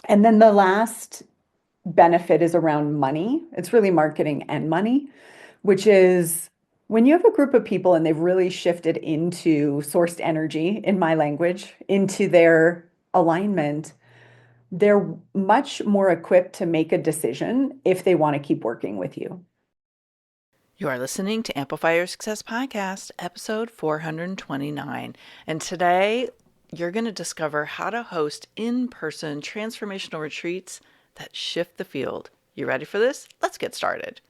And then the last benefit is around money. It's really marketing and money, which is when you have a group of people and they've really shifted into sourced energy, in my language, into their alignment, they're much more equipped to make a decision if they want to keep working with you. You are listening to Amplify Your Success Podcast, episode 429. And today you're going to discover how to host in-person transformational retreats that shift the field. You ready for this? Let's get started.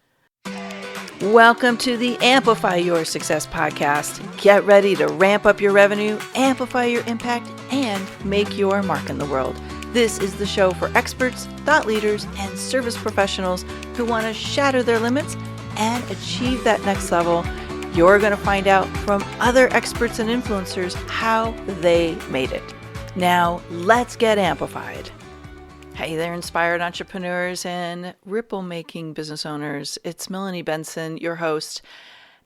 Welcome to the Amplify Your Success Podcast. Get ready to ramp up your revenue, amplify your impact, and make your mark in the world. This is the show for experts, thought leaders, and service professionals who want to shatter their limits and achieve that next level. You're going to find out from other experts and influencers how they made it. Now, let's get amplified. Hey there, inspired entrepreneurs and ripple-making business owners. It's Melanie Benson, your host.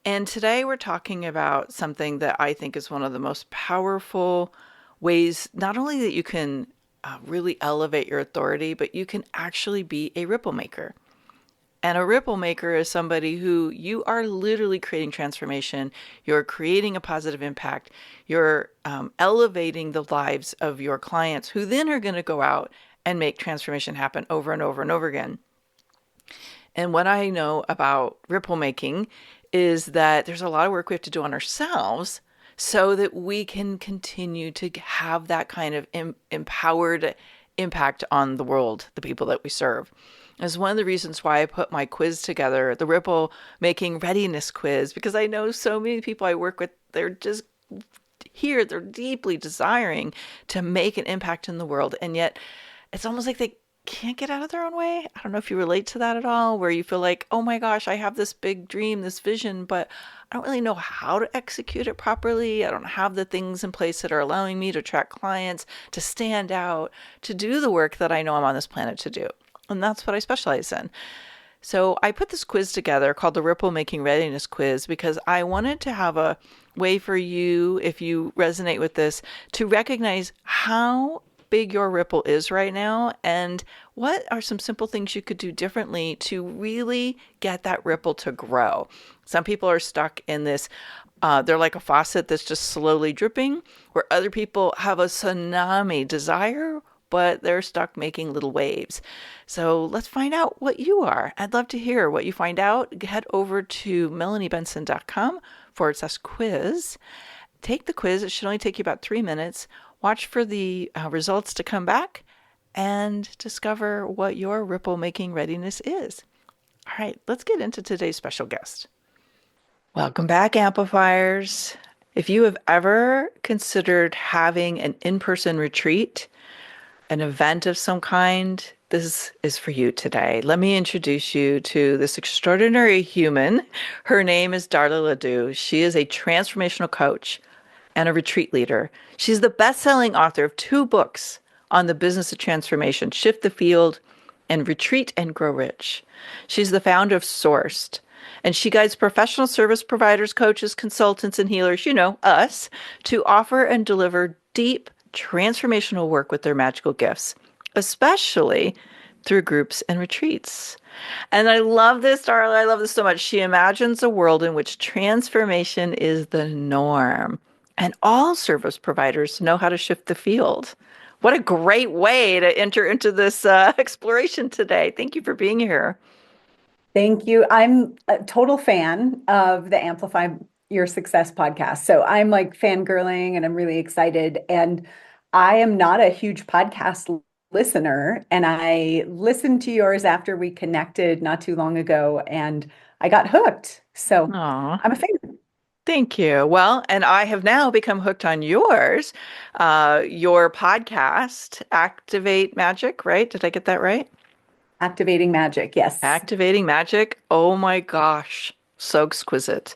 And today we're talking about something that I think is one of the most powerful ways, not only that you can really elevate your authority, but you can actually be a ripple maker. And a ripple maker is somebody who you are literally creating transformation. You're creating a positive impact. You're elevating the lives of your clients who then are going to go out and make transformation happen over and over and over again. And what I know about ripple making is that there's a lot of work we have to do on ourselves so that we can continue to have that kind of empowered impact on the world, the people that we serve. Is one of the reasons why I put my quiz together, the Ripple Making Readiness Quiz, because I know so many people I work with, they're just here, they're deeply desiring to make an impact in the world. And yet it's almost like they can't get out of their own way. I don't know if you relate to that at all, where you feel like, oh my gosh, I have this big dream, this vision, but I don't really know how to execute it properly. I don't have the things in place that are allowing me to attract clients, to stand out, to do the work that I know I'm on this planet to do. And that's what I specialize in. So I put this quiz together called the Ripple Making Readiness Quiz because I wanted to have a way for you, if you resonate with this, to recognize how big your ripple is right now and what are some simple things you could do differently to really get that ripple to grow. Some people are stuck in this, they're like a faucet that's just slowly dripping, where other people have a tsunami desire, but they're stuck making little waves. So let's find out what you are. I'd love to hear what you find out. Head over to melaniebenson.com/quiz. Take the quiz. It should only take you about 3 minutes. Watch for the results to come back and discover what your ripple making readiness is. All right, let's get into today's special guest. Welcome back, amplifiers. If you have ever considered having an in-person retreat, an event of some kind, this is for you today. Let me introduce you to this extraordinary human. Her name is Darla LeDoux. She is a transformational coach and a retreat leader. She's the best-selling author of 2 books on the business of transformation, Shift the Field and Retreat and Grow Rich. She's the founder of Sourced, and she guides professional service providers, coaches, consultants, and healers, you know, us, to offer and deliver deep transformational work with their magical gifts, especially through groups and retreats. And I love this, Darla. I love this so much. She imagines a world in which transformation is the norm and all service providers know how to shift the field. What a great way to enter into this exploration today. Thank you for being here. Thank you. I'm a total fan of the Amplify Your Success podcast. So I'm like fangirling and I'm really excited. And I am not a huge podcast listener. And I listened to yours after we connected not too long ago and I got hooked. So Aw. I'm a fan. Thank you. Well, and I have now become hooked on yours, your podcast, Activate Magic, right? Did I get that right? Activating magic. Yes. Activating Magic. Oh my gosh, so exquisite.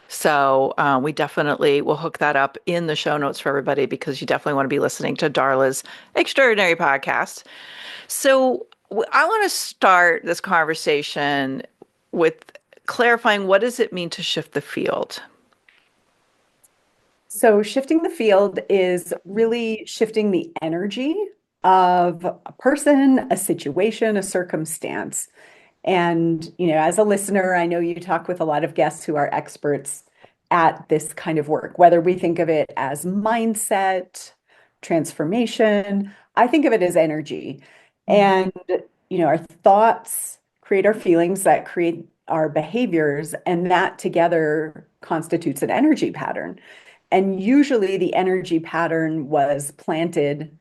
So we definitely will hook that up in the show notes for everybody because you definitely want to be listening to Darla's extraordinary podcast. So I want to start this conversation with clarifying what does it mean to shift the field? So shifting the field is really shifting the energy of a person, a situation, a circumstance. And, as a listener, I know you talk with a lot of guests who are experts at this kind of work, whether we think of it as mindset, transformation, I think of it as energy. Mm. And, our thoughts create our feelings that create our behaviors, and that together constitutes an energy pattern. And usually the energy pattern was planted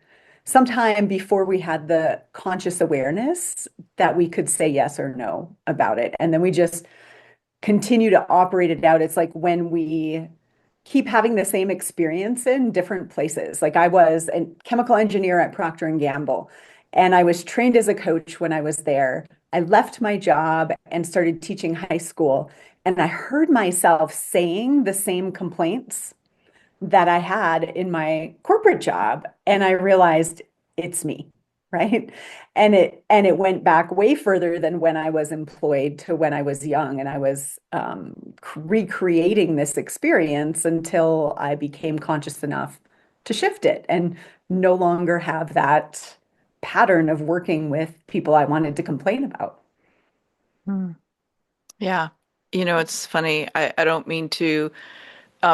sometime before we had the conscious awareness that we could say yes or no about it. And then we just continue to operate it out. It's like when we keep having the same experience in different places. Like I was a chemical engineer at Procter and Gamble, and I was trained as a coach when I was there. I left my job and started teaching high school, and I heard myself saying the same complaints that I had in my corporate job, and I realized it's me, right? And it went back way further than when I was employed to when I was young, and I was recreating this experience until I became conscious enough to shift it and no longer have that pattern of working with people I wanted to complain about. Mm. Yeah. It's funny. I don't mean to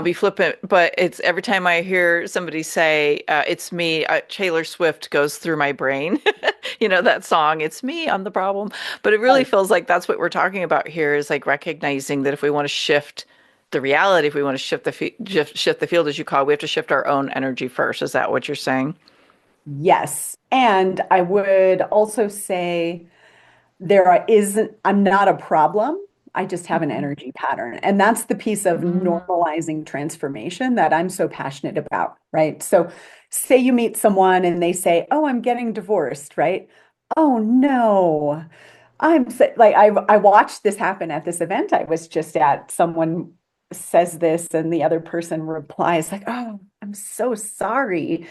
be flippant, but it's every time I hear somebody say, it's me, Taylor Swift goes through my brain. That song, it's me, I'm the problem. But it really Right. feels like that's what we're talking about here is like recognizing that if we want to shift the reality, if we want to shift the field, as you call it, we have to shift our own energy first. Is that what you're saying? Yes. And I would also say, I'm not a problem. I just have an Mhm. energy pattern. And that's the piece of Mm. normalizing transformation that I'm so passionate about, right? So say you meet someone and they say, "Oh, I'm getting divorced," right? Oh no. Like I watched this happen at this event I was just at. Someone says this and the other person replies like, "Oh, I'm so sorry."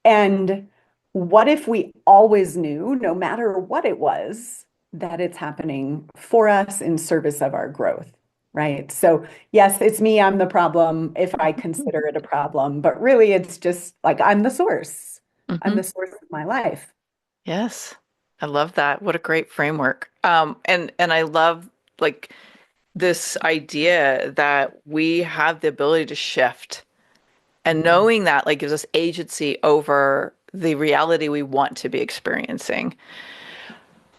And what if we always knew, no matter what it was, that it's happening for us in service of our growth, right? So, yes, it's me, I'm the problem if I consider it a problem, but really it's just like I'm the source. I'm Hmm. the source of my life. Yes. I love that. What a great framework. And I love like this idea that we have the ability to shift. And Mhm. knowing that like gives us agency over the reality we want to be experiencing.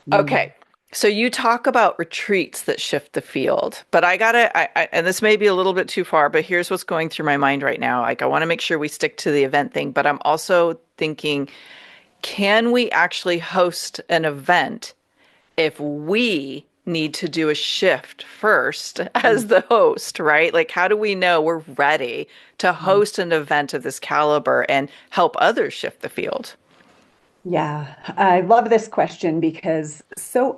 Mm. Okay. So you talk about retreats that shift the field, but and this may be a little bit too far, but here's what's going through my mind right now. Like, I want to make sure we stick to the event thing, but I'm also thinking, can we actually host an event if we need to do a shift first Mm. as the host, right? Like, how do we know we're ready to Mm. host an event of this caliber and help others shift the field? Yeah, I love this question because so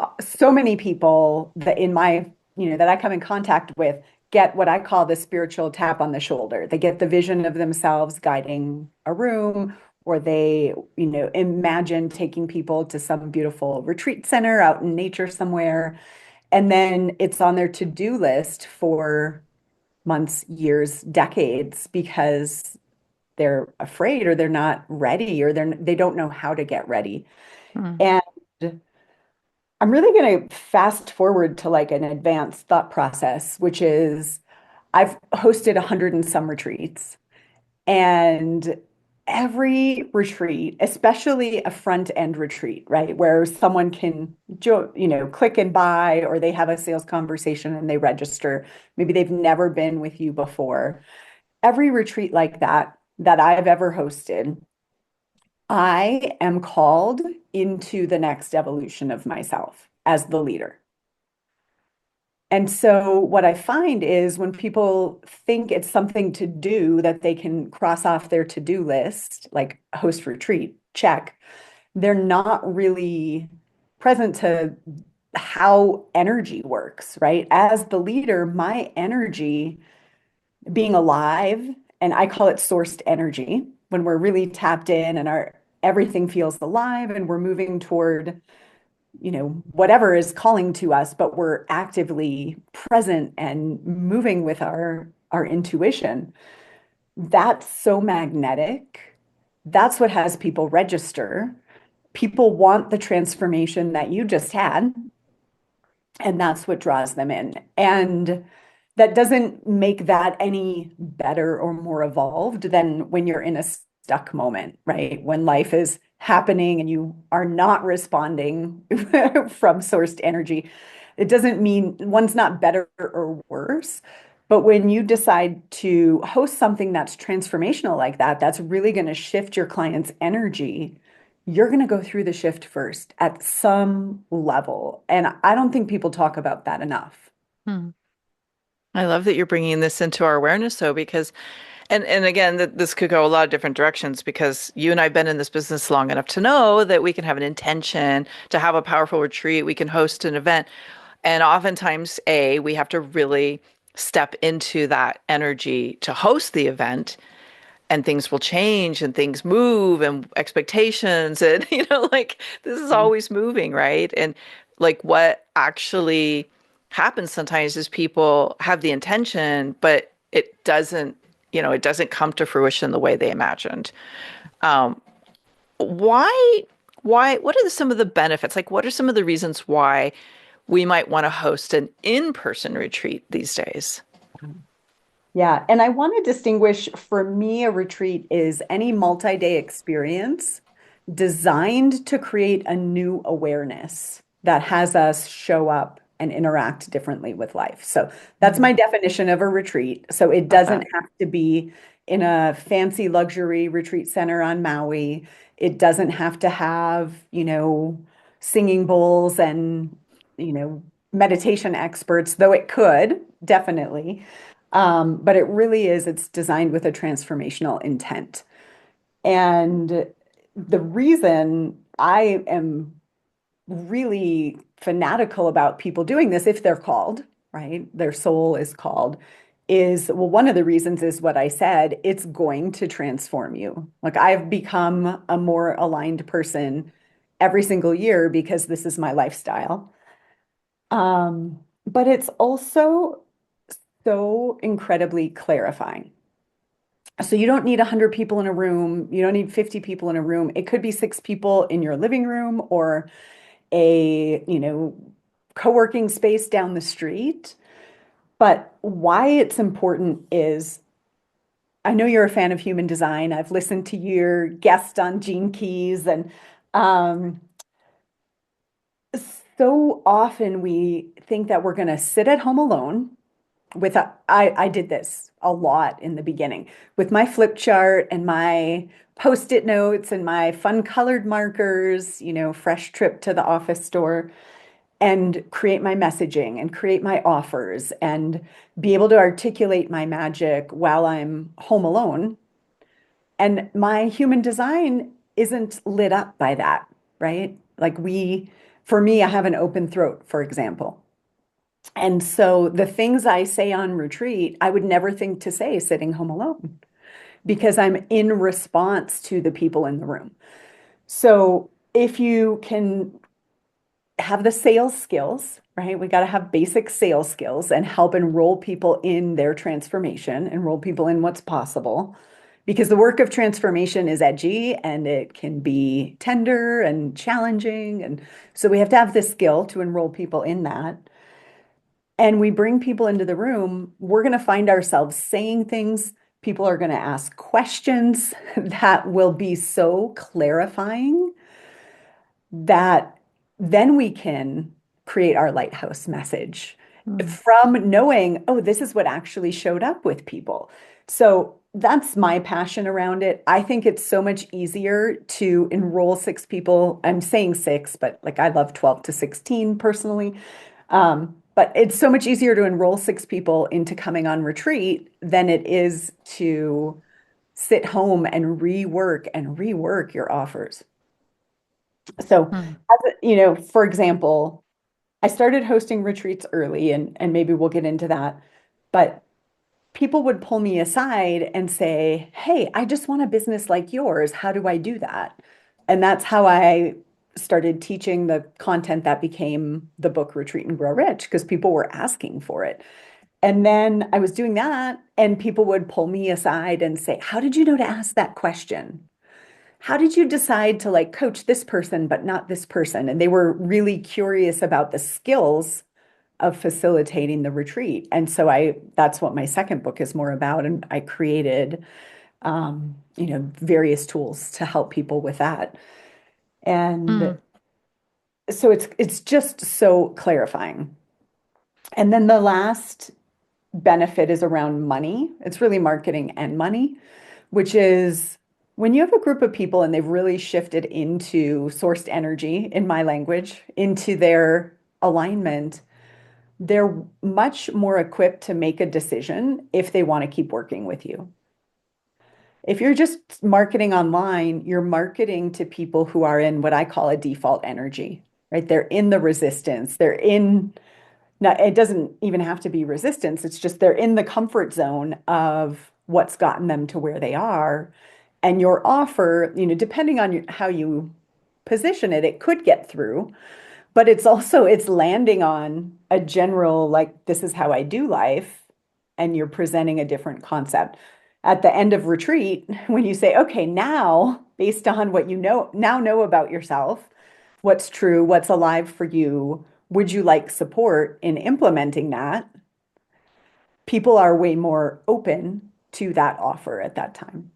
many people that in my, that I come in contact with get what I call the spiritual tap on the shoulder. They get the vision of themselves guiding a room, or they, imagine taking people to some beautiful retreat center out in nature somewhere. And then it's on their to-do list for months, years, decades because they're afraid or they're not ready or they don't know how to get ready. Mm. And I'm really going to fast forward to like an advanced thought process, which is I've hosted 100 and some retreats. And every retreat, especially a front end retreat, right, where someone can, click and buy, or they have a sales conversation and they register. Maybe they've never been with you before. Every retreat like that I've ever hosted, I am called into the next evolution of myself as the leader. And so what I find is when people think it's something to do that they can cross off their to-do list, like host retreat, check, they're not really present to how energy works, right? As the leader, my energy being alive, and I call it sourced energy, when we're really tapped in and our everything feels alive and we're moving toward, whatever is calling to us, but we're actively present and moving with our intuition. That's so magnetic. That's what has people register. people want the transformation that you just had, and that's what draws them in. And that doesn't make that any better or more evolved than when you're in a stuck moment, right? When life is happening and you are not responding from sourced energy. It doesn't mean one's not better or worse. But when you decide to host something that's transformational like that, that's really going to shift your client's energy, you're going to go through the shift first at some level. And I don't think people talk about that enough. Hmm. I love that you're bringing this into our awareness, though, because, and again, that this could go a lot of different directions because you and I've been in this business long enough to know that we can have an intention to have a powerful retreat. We can host an event. And oftentimes, we have to really step into that energy to host the event, and things will change and things move and expectations. And, like this is always moving, right? And like what actually happens sometimes is people have the intention, but it doesn't come to fruition the way they imagined. Um, why, what are some of the benefits? Like, what are some of the reasons why we might want to host an in-person retreat these days? Yeah, and I want to distinguish for me, a retreat is any multi-day experience designed to create a new awareness that has us show up and interact differently with life. So that's Mm, my definition of a retreat. So it love doesn't that. have to be in a fancy luxury retreat center on Maui. It doesn't have to have, singing bowls and, meditation experts, though it could, definitely. But it really is, it's designed with a transformational intent. And the reason I am really fanatical about people doing this, if they're called, right? Their soul is called, is well, one of the reasons is what I said, it's going to transform you. Like I've become a more aligned person every single year because this is my lifestyle. But it's also so incredibly clarifying. So you don't need 100 people in a room. You don't need 50 people in a room. It could be six people in your living room or a, co-working space down the street. But why it's important is I know you're a fan of human design. I've listened to your guest on Gene Keys, and um, so often we think that we're going to sit at home alone I did this a lot in the beginning with my flip chart and my post-it notes and my fun colored markers, fresh trip to the office store, and create my messaging and create my offers and be able to articulate my magic while I'm home alone. And my human design isn't lit up by that, right? For me, I have an open throat, for example. And so the things I say on retreat, I would never think to say sitting home alone because I'm in response to the people in the room. So if you can have the sales skills, right? We got to have basic sales skills and help enroll people in their transformation, enroll people in what's possible. Because the work of transformation is edgy and it can be tender and challenging. And so we have to have the skill to enroll people in that. And we bring people into the room, we're going to find ourselves saying things. People are going to ask questions that will be so clarifying that then we can create our lighthouse message Mm, from knowing, oh, this is what actually showed up with people. So that's my passion around it. I think it's so much easier to enroll six people. I'm saying six, but like I love 12 to 16 personally. But it's so much easier to enroll six people into coming on retreat than it is to sit home and rework your offers. So, mm, for example, I started hosting retreats early and maybe we'll get into that, but people would pull me aside and say, "Hey, I just want a business like yours. How do I do that?" And that's how I started teaching the content that became the book Retreat and Grow Rich because people were asking for it. And then I was doing that, and people would pull me aside and say, "How did you know to ask that question?" how did you decide to like coach this person, but not this person? And they were really curious about the skills of facilitating the retreat. And so that's what my second book is more about. And I created, various tools to help people with that. And Mm. so it's just so clarifying. And then the last benefit is around money. It's really marketing and money, which is when you have a group of people and they've really shifted into sourced energy, in my language, into their alignment, they're much more equipped to make a decision if they want to keep working with you. If you're just marketing online, you're marketing to people who are in what I call a default energy, right? They're in the resistance. Now, it doesn't even have to be resistance. It's just they're in the comfort zone of what's gotten them to where they are. And your offer, depending on how you position it, it could get through, but it's landing on a general, like, this is how I do life, and you're presenting a different concept. At the end of retreat, when you say, okay, now, based on what you know about yourself, what's true, what's alive for you, would you like support in implementing that? People are way more open to that offer at that time.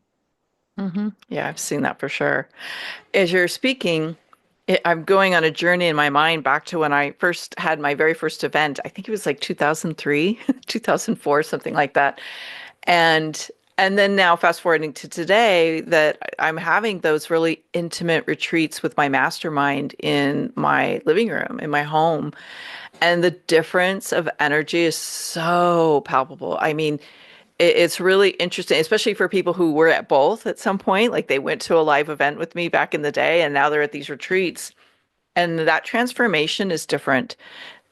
Yeah, I've seen that for sure. As you're speaking, I'm going on a journey in my mind back to when I first had my very first event. I think it was like 2003, 2004, something like that. And and then now fast forwarding to today that I'm having those really intimate retreats with my mastermind in my living room, in my home. And the difference of energy is so palpable. I mean, it's really interesting, especially for people who were at both at some point. Like they went to a live event with me back in the day, and now they're at these retreats. And that transformation is different.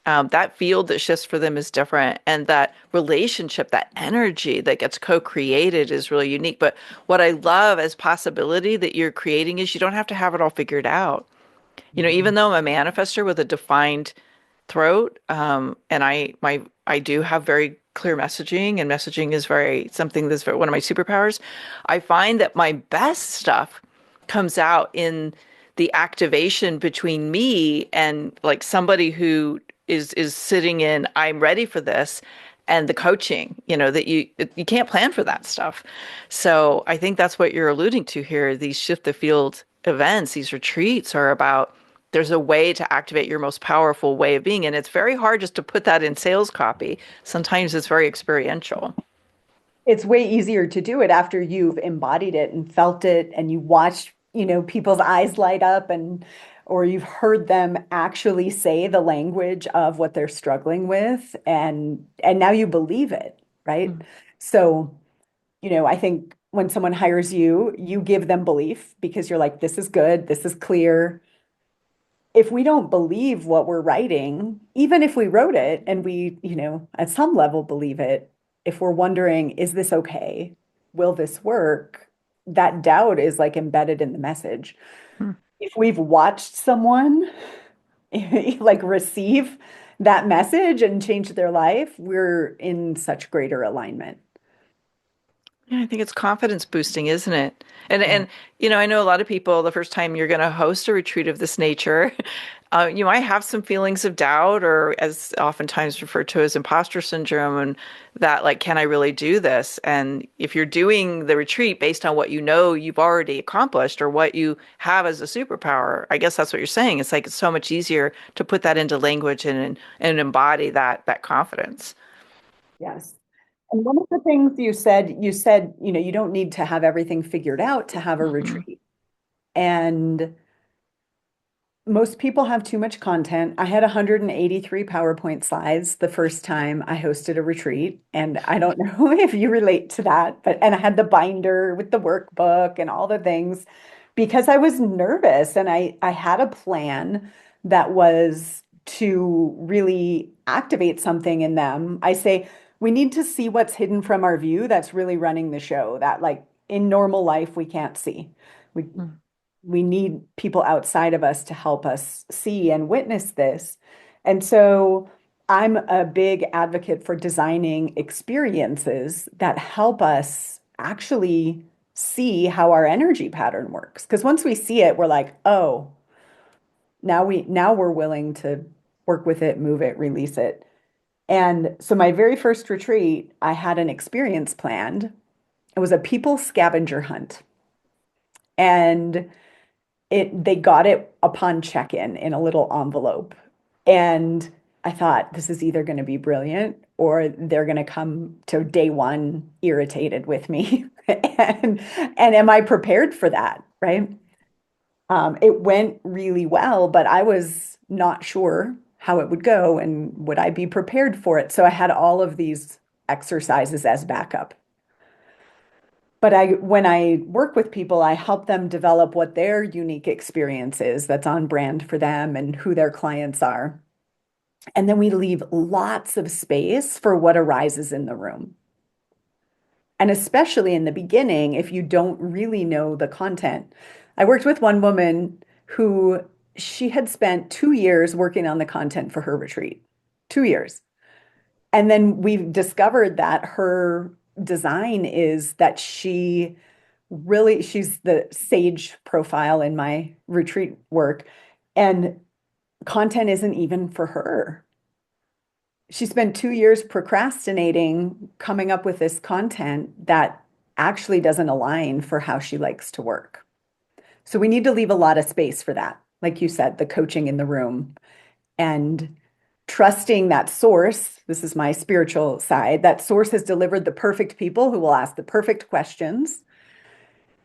That field that shifts for them is different. And that relationship, that energy that gets co-created is really unique. But what I love as possibility that you're creating is you don't have to have it all figured out. Even though I'm a manifester with a defined throat, and I do have very clear messaging, and messaging is very something that's one of my superpowers. I find that my best stuff comes out in the activation between me and like somebody who is sitting in, I'm ready for this, and the coaching, that you can't plan for that stuff. So I think that's what you're alluding to here. These shift the field events, these retreats are about there's a way to activate your most powerful way of being. And it's very hard just to put that in sales copy. Sometimes it's very experiential. It's way easier to do it after you've embodied it and felt it and you watch, people's eyes light up or you've heard them actually say the language of what they're struggling with and now you believe it, right? Mm. So, I think when someone hires you, you give them belief because you're like, this is good, this is clear. If we don't believe what we're writing, even if we wrote it and we, at some level believe it, if we're wondering, is this okay? Will this work? That doubt is like embedded in the message. Hmm. If we've watched someone like receive that message and change their life, we're in such greater alignment. Yeah, I think it's confidence boosting, isn't it? And Yeah. and I know a lot of people the first time you're going to host a retreat of this nature, you might have some feelings of doubt or as oftentimes referred to as imposter syndrome and that like, can I really do this? And if you're doing the retreat based on what you know you've already accomplished or what you have as a superpower, I guess that's what you're saying. It's like it's so much easier to put that into language and embody that confidence. Yes. And one of the things you said, you don't need to have everything figured out to have a Mhm. retreat. And most people have too much content. I had 183 PowerPoint slides the first time I hosted a retreat. And I don't know if you relate to that, and I had the binder with the workbook and all the things because I was nervous and I had a plan that was to really activate something in them. I say, we need to see what's hidden from our view that's really running the show that like in normal life we can't see. We we need people outside of us to help us see and witness this. And so I'm a big advocate for designing experiences that help us actually see how our energy pattern works. Because once we see it, we're like, oh, now we're willing to work with it, move it, release it. And so my very first retreat, I had an experience planned. It was a people scavenger hunt. And they got it upon check-in in a little envelope. And I thought this is either going to be brilliant or they're going to come to day one irritated with me. And am I prepared for that? Right. It went really well, but I was not sure how it would go and would I be prepared for it. So I had all of these exercises as backup. But when I work with people, I help them develop what their unique experience is that's on brand for them and who their clients are. And then we leave lots of space for what arises in the room. And especially in the beginning, if you don't really know the content. I worked with one woman who she had spent 2 years working on the content for her retreat, 2 years. And then we discovered that her design is that she's the sage profile in my retreat work, and content isn't even for her. She spent 2 years procrastinating, coming up with this content that actually doesn't align for how she likes to work. So we need to leave a lot of space for that. Like you said, the coaching in the room and trusting that source. This is my spiritual side. That source has delivered the perfect people who will ask the perfect questions,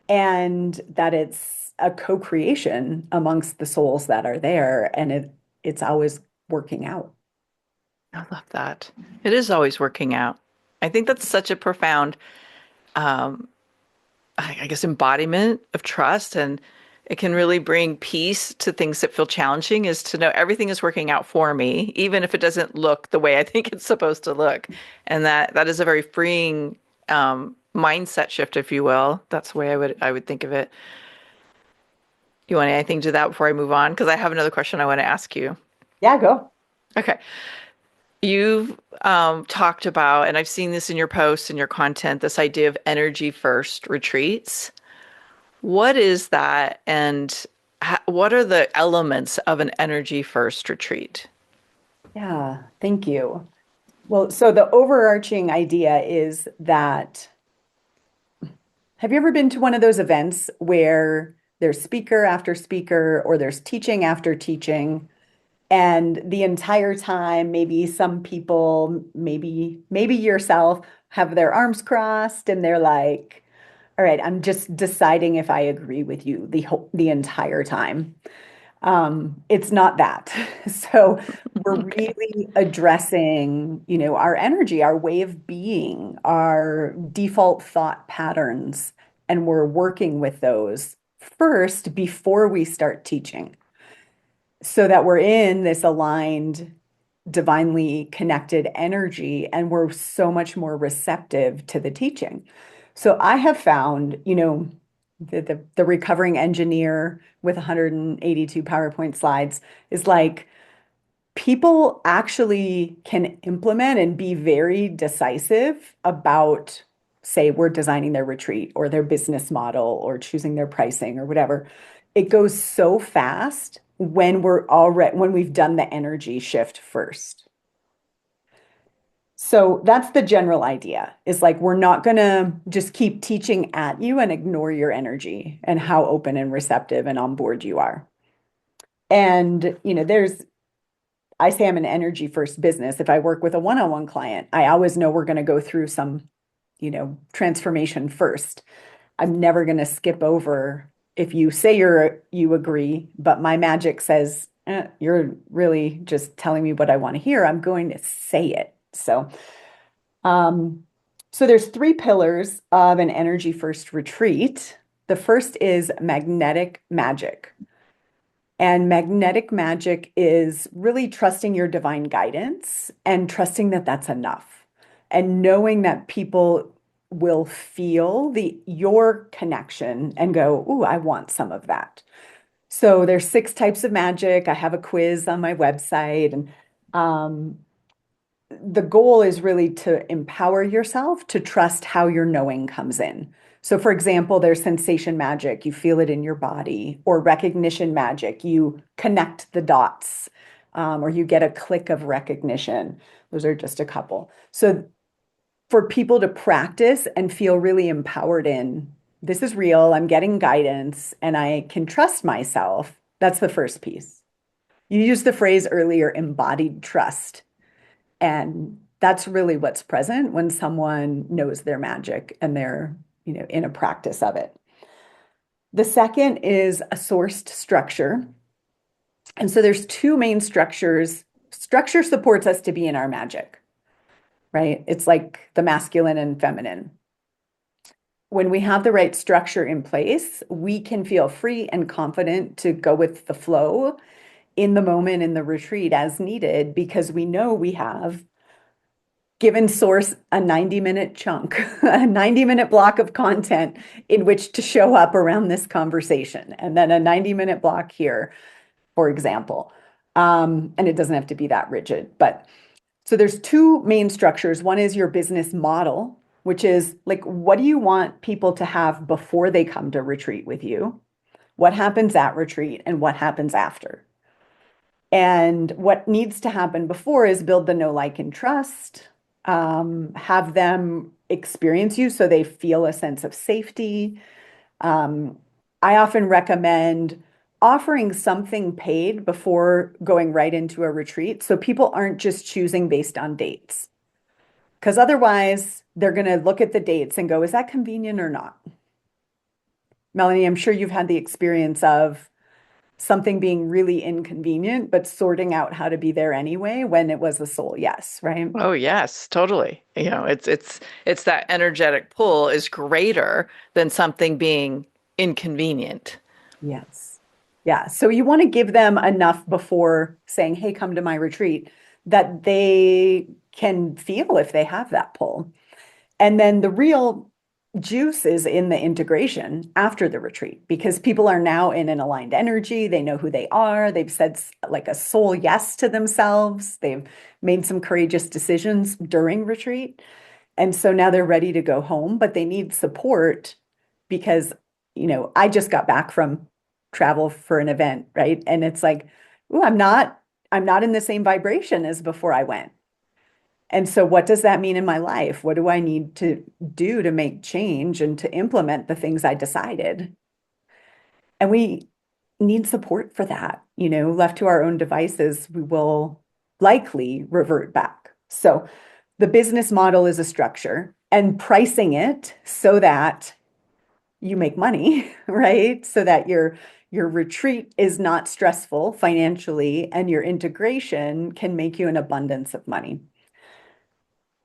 and that it's a co-creation amongst the souls that are there, and it's always working out. I love that. It is always working out. I think that's such a profound, um, I guess, embodiment of trust. And it can really bring peace to things that feel challenging, is to know everything is working out for me, even if it doesn't look the way I think it's supposed to look. And that is a very freeing mindset shift, if you will. That's the way I would think of it. You want anything to that before I move on? Because I have another question I want to ask you. Yeah, go. Okay. You've talked about, and I've seen this in your posts and your content, this idea of energy first retreats. What is that, and what are the elements of an energy first retreat? Yeah, thank you. Well, so the overarching idea is that, have you ever been to one of those events where there's speaker after speaker or there's teaching after teaching, and the entire time, maybe some people, maybe yourself, have their arms crossed and they're like, all right, I'm just deciding if I agree with you the entire time. It's not that. So we're Okay. really addressing, our energy, our way of being, our default thought patterns, and we're working with those first before we start teaching so that we're in this aligned, divinely connected energy and we're so much more receptive to the teaching. So I have found, the recovering engineer with 182 PowerPoint slides is like people actually can implement and be very decisive about, say, we're designing their retreat or their business model or choosing their pricing or whatever. It goes so fast when we've done the energy shift first. So that's the general idea, is like we're not going to just keep teaching at you and ignore your energy and how open and receptive and on board you are. And, I say I'm an energy first business. If I work with a one-on-one client, I always know we're going to go through some, transformation first. I'm never going to skip over if you say you agree, but my magic says, you're really just telling me what I want to hear. I'm going to say it. Um, so there's three pillars of an energy first retreat. The first is magnetic magic. And magnetic magic is really trusting your divine guidance and trusting that that's enough. And knowing that people will feel your connection and go, "Ooh, I want some of that." So there's 6 types of magic. I have a quiz on my website, and um, the goal is really to empower yourself to trust how your knowing comes in. So, for example, there's sensation magic, you feel it in your body, or recognition magic, you connect the dots, or you get a click of recognition. Those are just a couple. So, for people to practice and feel really empowered in this is real, I'm getting guidance, and I can trust myself. That's the first piece. You used the phrase earlier, embodied trust. And that's really what's present when someone knows their magic and they're, in a practice of it. The second is a sourced structure. And so there's two main structures. Structure supports us to be in our magic, right? It's like the masculine and feminine. When we have the right structure in place, we can feel free and confident to go with the flow in the moment in the retreat as needed because we know we have given source a 90-minute chunk, a 90-minute block of content in which to show up around this conversation, and then a 90-minute block here, for example. And it doesn't have to be that rigid. But so there's two main structures. One is your business model, which is like, what do you want people to have before they come to retreat with you? What happens at retreat and what happens after? And what needs to happen before is build the know, like, and trust, have them experience you so they feel a sense of safety. I often recommend offering something paid before going right into a retreat so people aren't just choosing based on dates. Because otherwise, they're going to look at the dates and go, is that convenient or not? Melanie, I'm sure you've had the experience of something being really inconvenient, but sorting out how to be there anyway when it was a soul yes, right? Oh, yes, totally. It's that energetic pull is greater than something being inconvenient. Yes. Yeah. So you want to give them enough before saying, hey, come to my retreat, that they can feel if they have that pull. And then the real juice is in the integration after the retreat because people are now in an aligned energy. They know who they are. They've said like a soul yes to themselves. They've made some courageous decisions during retreat. And so now they're ready to go home, but they need support because, I just got back from travel for an event, right? And it's like, ooh, I'm not in the same vibration as before I went. And so what does that mean in my life? What do I need to do to make change and to implement the things I decided? And we need support for that. Left to our own devices, we will likely revert back. So the business model is a structure and pricing it so that you make money, right? So that your retreat is not stressful financially and your integration can make you an abundance of money.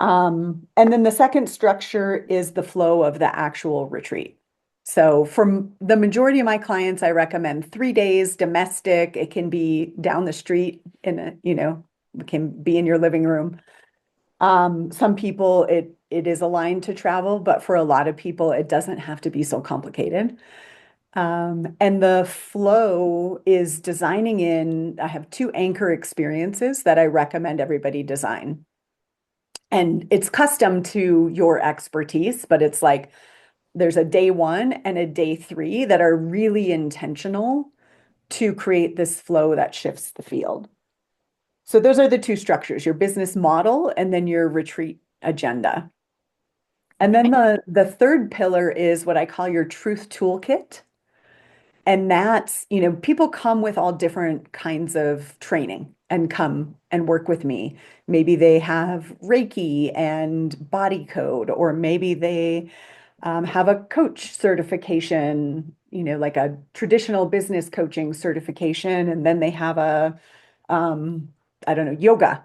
And then the second structure is the flow of the actual retreat. So for the majority of my clients, I recommend 3 days domestic. It can be down the street it can be in your living room. Some people it is aligned to travel, but for a lot of people, it doesn't have to be so complicated. And the flow is designing in, I have two anchor experiences that I recommend everybody design. And it's custom to your expertise, but it's like there's a day one and a day three that are really intentional to create this flow that shifts the field. So those are the two structures, your business model and then your retreat agenda. And then the third pillar is what I call your truth toolkit. And that's, people come with all different kinds of training and come and work with me. Maybe they have Reiki and body code, or maybe they have a coach certification, like a traditional business coaching certification. And then they have I don't know, yoga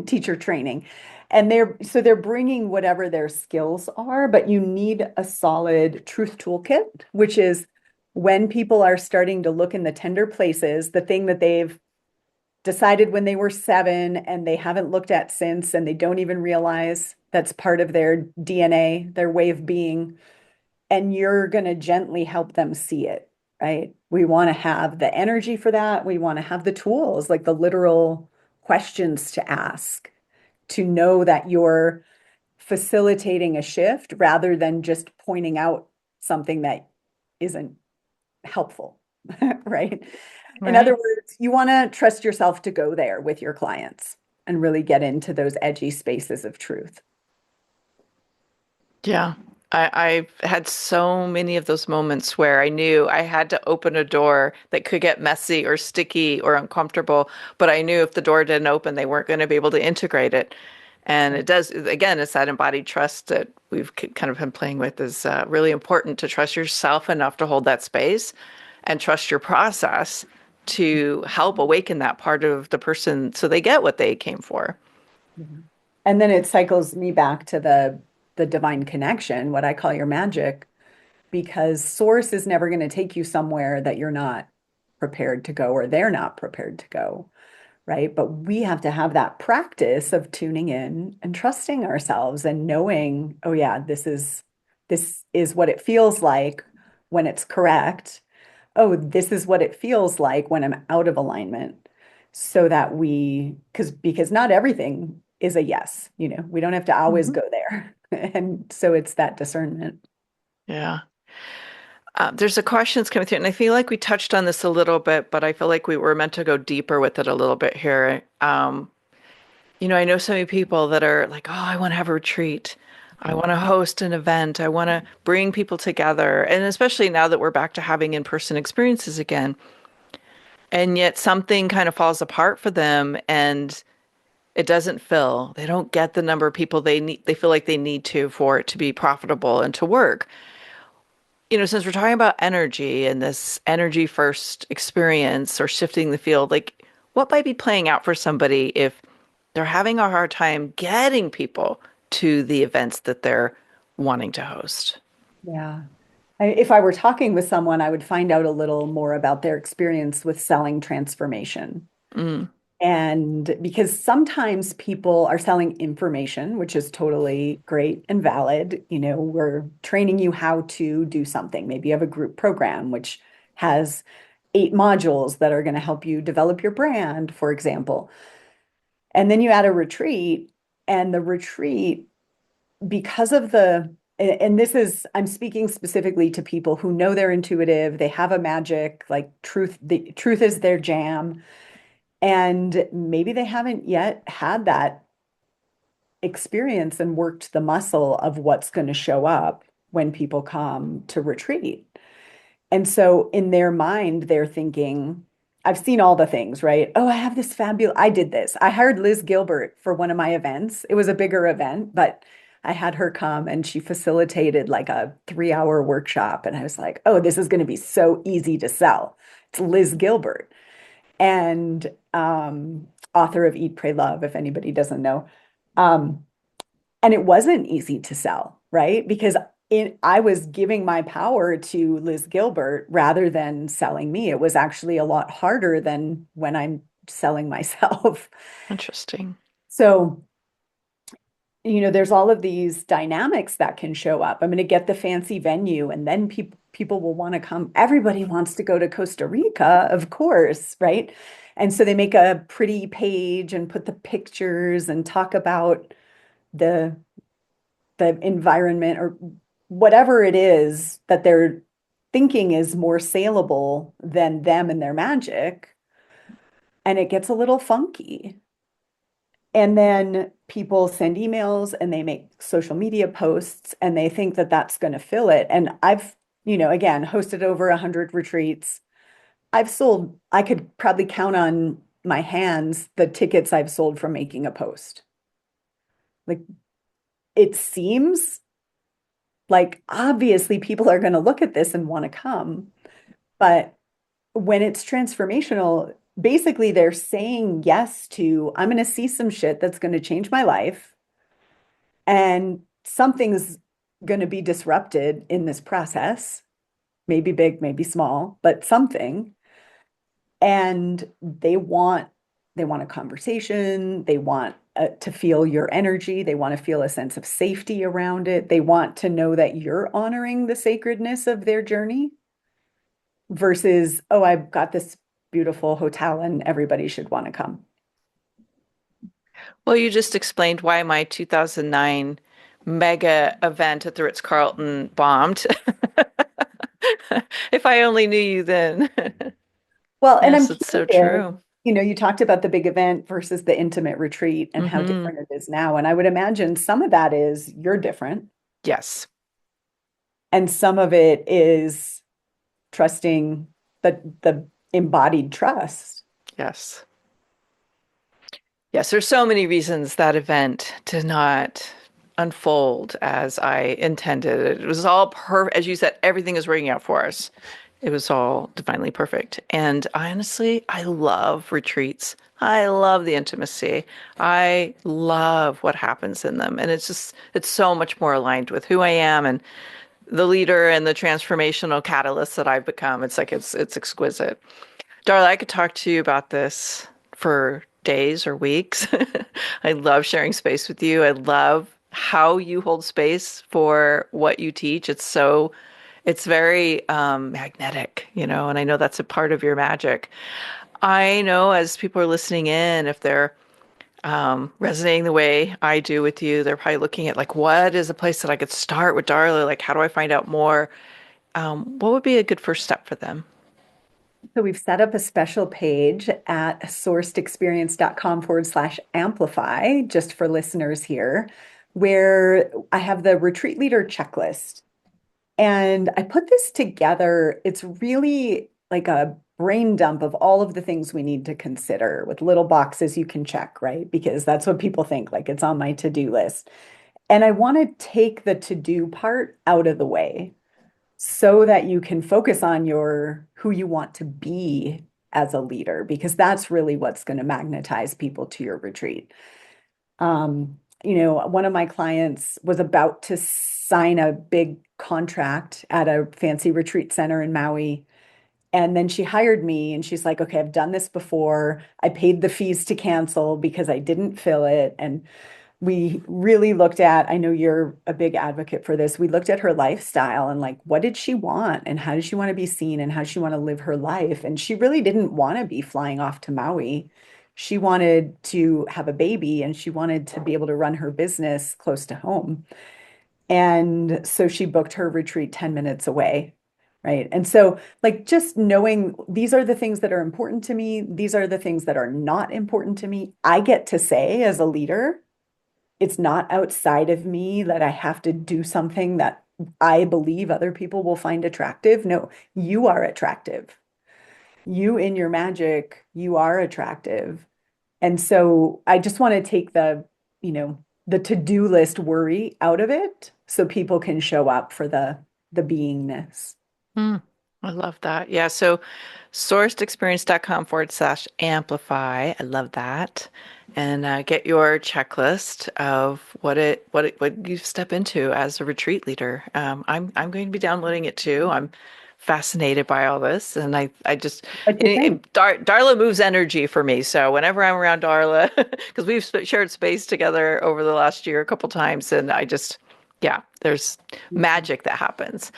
teacher training. And they're bringing whatever their skills are, but you need a solid truth toolkit, which is when people are starting to look in the tender places, the thing that they've decided when they were 7 and they haven't looked at since, and they don't even realize that's part of their DNA, their way of being, and you're going to gently help them see it, right? We want to have the energy for that. We want to have the tools, like the literal questions to ask, to know that you're facilitating a shift rather than just pointing out something that isn't helpful, right? In other Right. words, you want to trust yourself to go there with your clients and really get into those edgy spaces of truth. Yeah. I've had so many of those moments where I knew I had to open a door that could get messy or sticky or uncomfortable, but I knew if the door didn't open, they weren't going to be able to integrate it. And it does, again, it's that embodied trust that we've kind of been playing with is really important to trust yourself enough to hold that space and trust your process to help awaken that part of the person so they get what they came for. Mhm. And then it cycles me back to the divine connection, what I call your magic, because source is never going to take you somewhere that you're not prepared to go or they're not prepared to go, right? But we have to have that practice of tuning in and trusting ourselves and knowing, oh yeah, this is what it feels like when it's correct. Oh, this is what it feels like when I'm out of alignment. So that because not everything is a yes, we don't have to always Mhm. go there. And so it's that discernment. Yeah. There's a question that's coming through, and I feel like we touched on this a little bit, but I feel like we were meant to go deeper with it a little bit here. I know so many people that are like, oh, I want to have a retreat. I want to host an event. I want to bring people together. And especially now that we're back to having in-person experiences again. And yet something kind of falls apart for them and it doesn't fill. They don't get the number of people they need, they feel like they need to for it to be profitable and to work. Since we're talking about energy and this energy first experience or shifting the field, like what might be playing out for somebody if they're having a hard time getting people to the events that they're wanting to host? Yeah. If I were talking with someone, I would find out a little more about their experience with selling transformation. Mm, And because sometimes people are selling information, which is totally great and valid. We're training you how to do something. Maybe you have a group program, which has 8 modules that are going to help you develop your brand, for example. And then you add a retreat, and the retreat, because of and this is, I'm speaking specifically to people who know they're intuitive, they have a magic, like the truth is their jam. And maybe they haven't yet had that experience and worked the muscle of what's going to show up when people come to retreat. And so in their mind, they're thinking, I've seen all the things, right? Oh, I have this I did this. I hired Liz Gilbert for one of my events. It was a bigger event, but I had her come and she facilitated like a 3-hour workshop. And I was like, oh, this is going to be so easy to sell. It's Liz Gilbert and author of Eat, Pray, Love, if anybody doesn't know. Um, and it wasn't easy to sell, right? Because I was giving my power to Liz Gilbert rather than selling me. It was actually a lot harder than when I'm selling myself. interesting. So, there's all of these dynamics that can show up. I'm going to get the fancy venue, and then people will want to come. Everybody wants to go to Costa Rica, of course, right? And so they make a pretty page and put the pictures and talk about the the environment or whatever it is that they're thinking is more saleable than them and their magic. And it gets a little funky. And then people send emails and they make social media posts and they think that that's going to fill it. And I've, again, hosted over 100 retreats. I could probably count on my hands the tickets I've sold from making a post. Like it seems like obviously people are going to look at this and want to come. But when it's transformational, basically they're saying yes to, I'm going to see some shit that's going to change my life. And something's going to be disrupted in this process, maybe big, maybe small, but something. And they want a conversation, they want to feel your energy, they want to feel a sense of safety around it, they want to know that you're honoring the sacredness of their journey versus, oh, I've got this beautiful hotel and everybody should want to come. Well, you just explained why my 2009 mega event at the Ritz-Carlton bombed. If I only knew you then. Well, and I'm Yes, it's so curious, true. you talked about the big event versus the intimate retreat and how Hmm. different it is now. And I would imagine some of that is you're different, Yes. and some of it is trusting the embodied trust. Yes. Yes, there's so many reasons that event did not unfold as I intended. It was all perfect. As you said, everything is working out for us. It was all divinely perfect. And honestly, I love retreats. I love the intimacy. I love what happens in them. And it's so much more aligned with who I am and the leader and the transformational catalyst that I've become. It's exquisite. Darla, I could talk to you about this for days or weeks. I love sharing space with you. I love how you hold space for what you teach. It's very magnetic, and I know that's a part of your magic. I know as people are listening in, if they're resonating the way I do with you, they're probably looking at like, what is a place that I could start with Darla? Like, how do I find out more? What would be a good first step for them? So we've set up a special page at sourcedexperience.com/amplify just for listeners here, where I have the retreat leader checklist. And I put this together. It's really like a brain dump of all of the things we need to consider with little boxes you can check, right? Because that's what people think, like it's on my to-do list. And I want to take the to-do part out of the way so that you can focus on your who you want to be as a leader, because that's really what's going to magnetize people to your retreat. One of my clients was about to sign a big contract at a fancy retreat center in Maui. And then she hired me and she's like, okay, I've done this before. I paid the fees to cancel because I didn't fill it. And we really looked at, I know you're a big advocate for this. We looked at her lifestyle and like, what did she want? And how does she want to be seen? And how does she want to live her life? And she really didn't want to be flying off to Maui. She wanted to have a baby and she wanted to be able to run her business close to home. And so she booked her retreat 10 minutes away. Right. And so, like, just knowing these are the things that are important to me, these are the things that are not important to me. I get to say as a leader, it's not outside of me that I have to do something that I believe other people will find attractive. No, you are attractive. You in your magic, you are attractive. And so I just want to take the to-do list worry out of it so people can show up for the beingness. Mm, I love that. Yeah. So sourcedexperience.com/amplify. I love that. And get your checklist of what you step into as a retreat leader. I'm going to be downloading it too. I'm fascinated by all this, and I just What do you think? Darla moves energy for me. So whenever I'm around Darla, because we've shared space together over the last year a couple times, and yeah, there's magic that happens.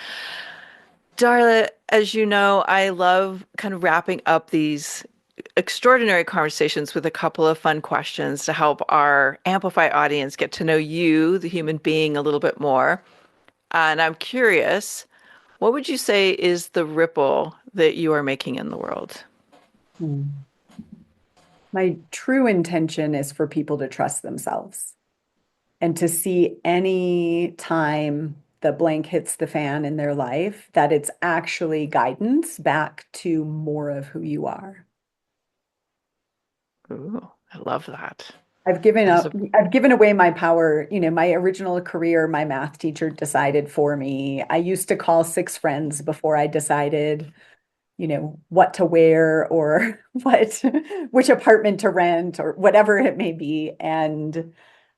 Darla, as you know, I love kind of wrapping up these extraordinary conversations with a couple of fun questions to help our Amplify audience get to know you, the human being, a little bit more. And I'm curious, what would you say is the ripple that you are making in the world? Hmm. My true intention is for people to trust themselves and to see any time the blank hits the fan in their life that it's actually guidance back to more of who you are. Ooh, I love that. I've given That is up, a I've given away my power. My original career, my math teacher decided for me. I used to call six friends before I decided, what to wear or which apartment to rent or whatever it may be. And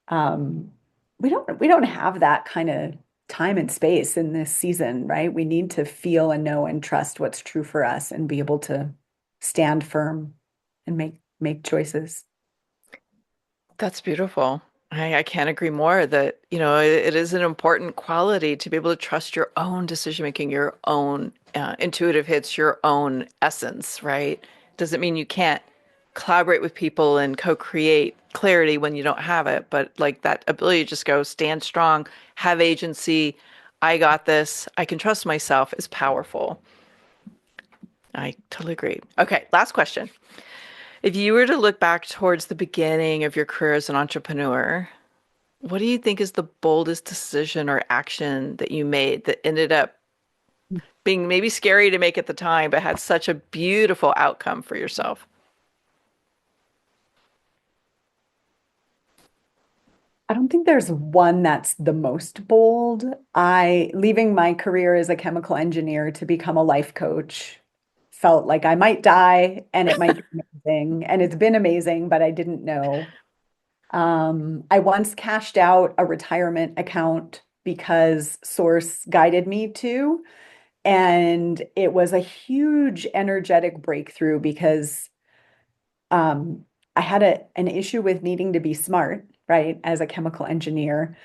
um, we don't have that kind of time and space in this season, right? We need to feel and know and trust what's true for us and be able to stand firm and make choices. That's beautiful. I can't agree more that, it is an important quality to be able to trust your own decision making, your own intuitive hits, your own essence, right? Doesn't mean you can't collaborate with people and co-create clarity when you don't have it, but like that ability to just go stand strong, have agency, I got this, I can trust myself is powerful. I totally agree. Okay, last question. If you were to look back towards the beginning of your career as an entrepreneur, what do you think is the boldest decision or action that you made that ended up being maybe scary to make at the time, but had such a beautiful outcome for yourself? I don't think there's one that's the most bold. Leaving my career as a chemical engineer to become a life coach felt like I might die and it might be amazing. And it's been amazing, but I didn't know. I once cashed out a retirement account because Source guided me to, and it was a huge energetic breakthrough because I had an issue with needing to be smart, right, as a chemical engineer.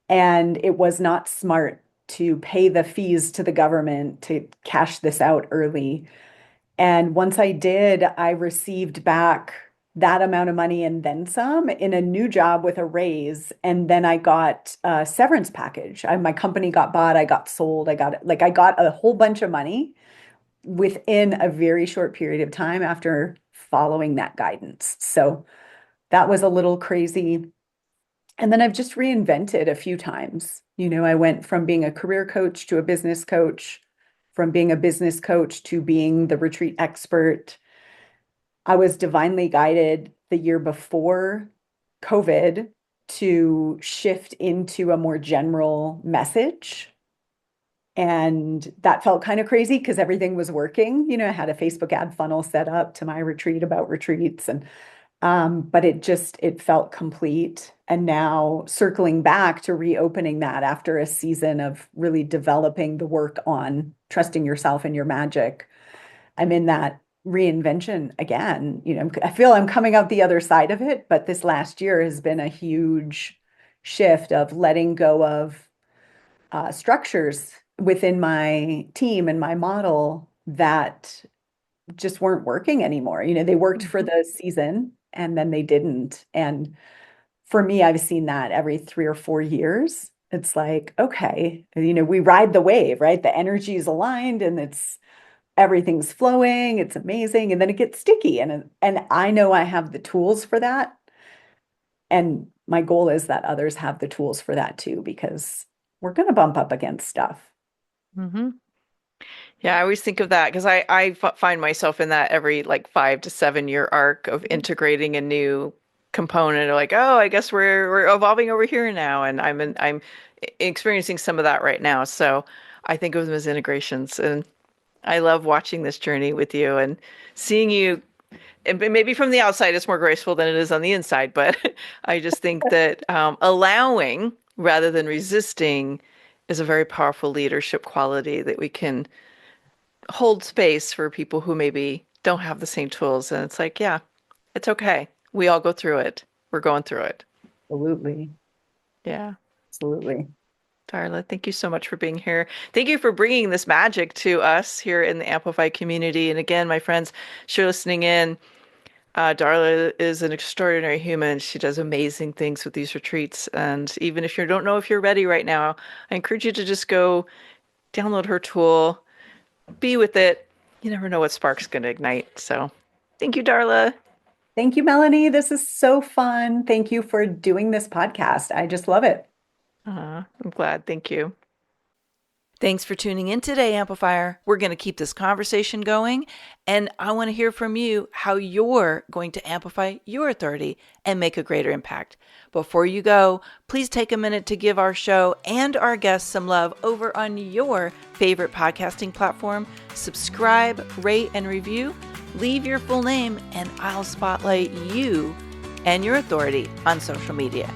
And it was not smart to pay the fees to the government to cash this out early. And once I did, I received back that amount of money and then some in a new job with a raise. And then I got a severance package. My company got bought, I got sold, I got a whole bunch of money within a very short period of time after following that guidance. So that was a little crazy. And then I've just reinvented a few times. I went from being a career coach to a business coach, from being a business coach to being the retreat expert. I was divinely guided the year before COVID to shift into a more general message. And that felt kind of crazy because everything was working. I had a Facebook ad funnel set up to my retreat about retreats, and but it felt complete. And now circling back to reopening that after a season of really developing the work on trusting yourself and your magic, I'm in that reinvention again. I feel I'm coming out the other side of it, but this last year has been a huge shift of letting go of structures within my team and my model that just weren't working anymore. They worked for the season and then they didn't. And for me, I've seen that every 3 or 4 years. It's like, okay, we ride the wave, right? The energy is aligned and everything's flowing. It's amazing. And then it gets sticky. And I know I have the tools for that. And my goal is that others have the tools for that too, because we're going to bump up against stuff. Mm-hmm. Yeah, I always think of that because find myself in that every like 5 to 7 year arc of integrating a new component. Like, oh, I guess we're evolving over here now, and I'm experiencing some of that right now. So I think of them as integrations, and I love watching this journey with you and seeing you. And maybe from the outside, it's more graceful than it is on the inside. But I just think that allowing rather than resisting is a very powerful leadership quality that we can hold space for people who maybe don't have the same tools. And it's like, yeah, it's okay. We all go through it. We're going through it. Absolutely. Yeah. Absolutely. Darla, thank you so much for being here. Thank you for bringing this magic to us here in the Amplify community. And again, my friends, if you're listening in, Darla is an extraordinary human. She does amazing things with these retreats. And even if you don't know if you're ready right now, I encourage you to just go download her tool, be with it. You never know what spark's going to ignite. So thank you, Darla. Thank you, Melanie. This is so fun. Thank you for doing this podcast. I just love it. I'm glad. Thank you. Thanks for tuning in today, Amplifier. We're going to keep this conversation going, and I want to hear from you how you're going to amplify your authority and make a greater impact. Before you go, please take a minute to give our show and our guests some love over on your favorite podcasting platform. Subscribe, rate, and review. Leave your full name, and I'll spotlight you and your authority on social media.